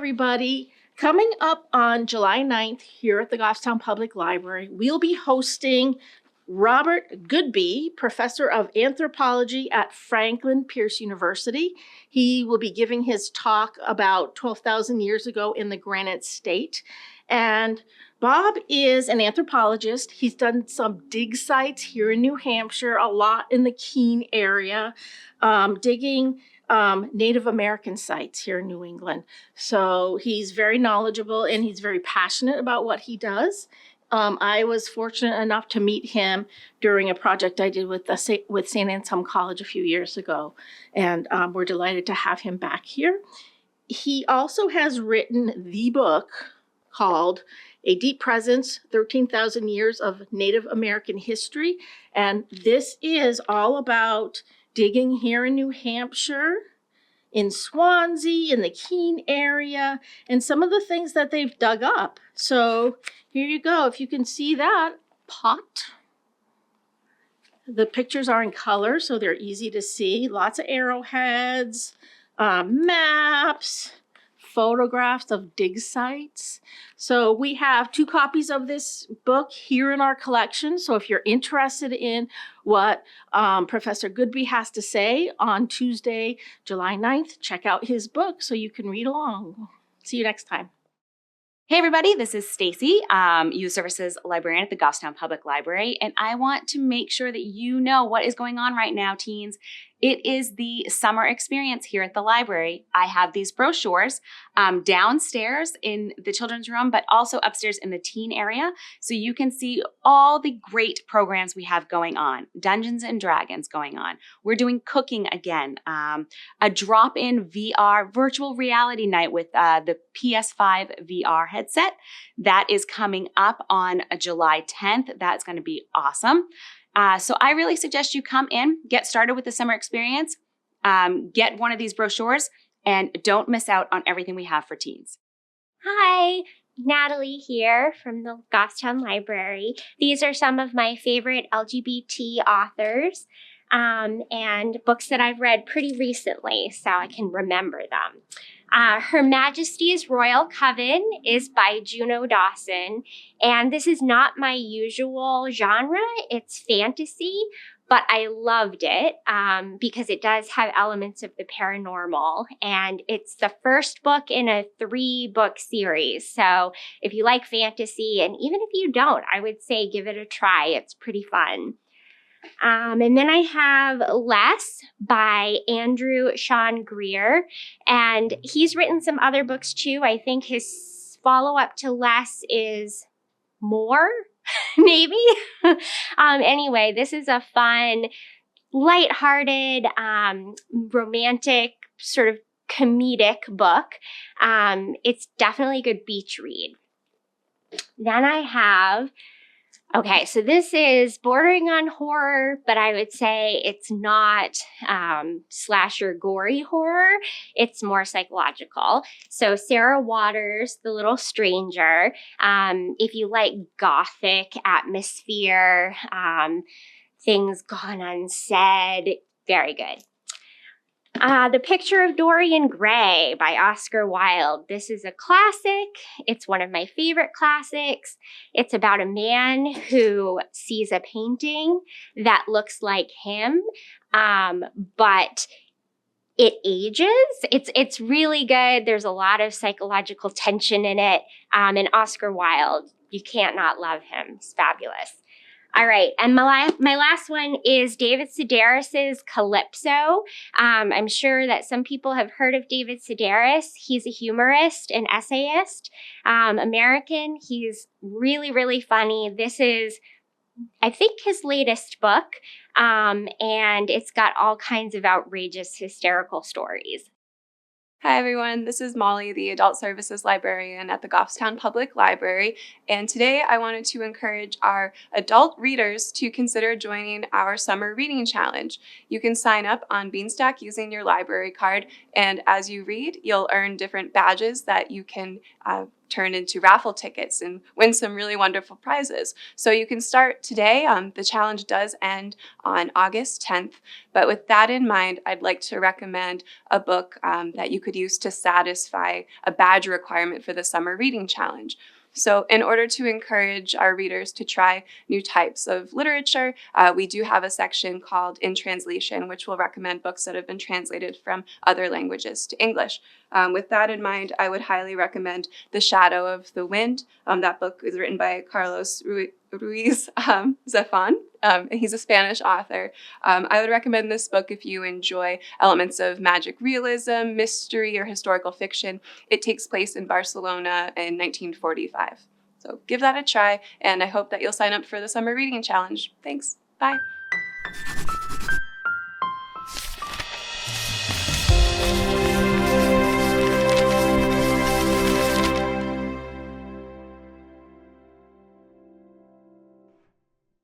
everybody. Coming up on July 9th here at the Goffstown Public Library, we'll be hosting Robert Goodby, professor of anthropology at Franklin Pierce University. He will be giving his talk about 12,000 years ago in the Granite State. And Bob is an anthropologist. He's done some dig sites here in New Hampshire, a lot in the Keene area, digging Native American sites here in New England. So he's very knowledgeable and he's very passionate about what he does. I was fortunate enough to meet him during a project I did with St. Anselm College a few years ago, and we're delighted to have him back here. He also has written the book called A Deep Presence, 13,000 Years of Native American History, and this is all about digging here in New Hampshire, in Swansea, in the Keene area, and some of the things that they've dug up. So here you go. If you can see that pot. The pictures are in color, so they're easy to see. Lots of arrowheads, maps, photographs of dig sites. So we have 2 copies of this book here in our collection. So if you're interested in what Professor Goodby has to say on Tuesday, July 9th, check out his book so you can read along. See you next time. Hey everybody, this is Stacey, Youth Services Librarian at the Goffstown Public Library, and I want to make sure that you know what is going on right now, teens. It is the summer experience here at the library. I have these brochures downstairs in the children's room, but also upstairs in the teen area. So you can see all the great programs we have going on. Dungeons and Dragons going on. We're doing cooking again. A drop-in VR virtual reality night with the PS5 VR headset. That is coming up on July 10th. That's going to be awesome. So I really suggest you come in, get started with the summer experience, get one of these brochures, and don't miss out on everything we have for teens. Hi, Natalie here from the Goffstown Library. These are some of my favorite LGBT authors and books that I've read pretty recently, so I can remember them. Her Majesty's Royal Coven is by Juno Dawson, and this is not my usual genre. It's fantasy, but I loved it because it does have elements of the paranormal, and it's the first book in a 3-book series. So if you like fantasy, and even if you don't, I would say give it a try. It's pretty fun. And then I have Less by Andrew Sean Greer, and he's written some other books too. I think his follow-up to Less is More, maybe. Anyway, this is a fun, lighthearted, romantic, sort of comedic book. It's definitely a good beach read. Then I have... Okay, so this is bordering on horror, but I would say it's not slasher gory horror. It's more psychological. So Sarah Waters, The Little Stranger. If you like gothic atmosphere, things gone unsaid, very good. The Picture of Dorian Gray by Oscar Wilde. This is a classic. It's one of my favorite classics. It's about a man who sees a painting that looks like him, but it ages. It's really good. There's a lot of psychological tension in it. And Oscar Wilde, you can't not love him. He's fabulous. All right, and my last one is David Sedaris's Calypso. I'm sure that some people have heard of David Sedaris. He's a humorist and essayist, American. He's really, really funny. This is, I think, his latest book, and it's got all kinds of outrageous, hysterical stories. Hi everyone, this is Molly, the Adult Services Librarian at the Goffstown Public Library, and today I wanted to encourage our adult readers to consider joining our Summer Reading Challenge. You can sign up on Beanstack using your library card, and as you read, you'll earn different badges that you can turn into raffle tickets and win some really wonderful prizes. So you can start today. The challenge does end on August 10th. But with that in mind, I'd like to recommend a book that you could use to satisfy a badge requirement for the Summer Reading Challenge. So in order to encourage our readers to try new types of literature, we do have a section called In Translation, which will recommend books that have been translated from other languages to English. With that in mind, I would highly recommend The Shadow of the Wind. That book is written by Carlos Ruiz Zafón. He's a Spanish author. I would recommend this book if you enjoy elements of magic realism, mystery, or historical fiction. It takes place in Barcelona in 1945. So give that a try, and I hope that you'll sign up for the Summer Reading Challenge. Thanks. Bye.